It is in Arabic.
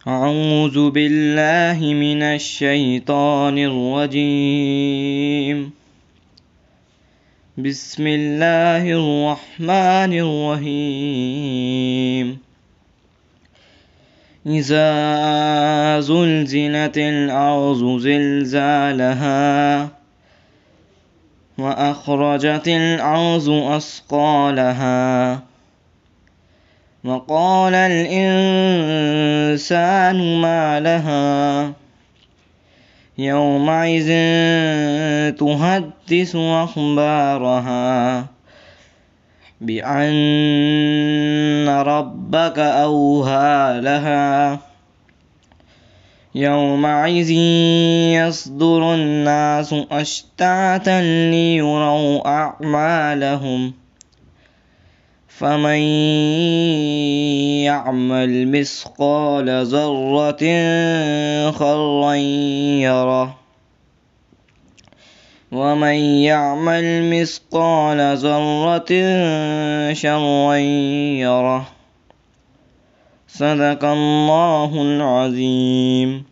أعوذ بالله من الشيطان الرجيم. بسم الله الرحمن الرحيم. إذا زلزلت الأرض زلزالها وأخرجت الأرض أثقالها وقال الإنسان ما لها يومئذ تحدث أخبارها بأن ربك أوحى لها يومئذ يصدر الناس أشتاتا ليروا أعمالهم فمن يعمل مثقال ذرة خيرا يره ومن يعمل مثقال ذرة شرا يره. صدق الله العظيم.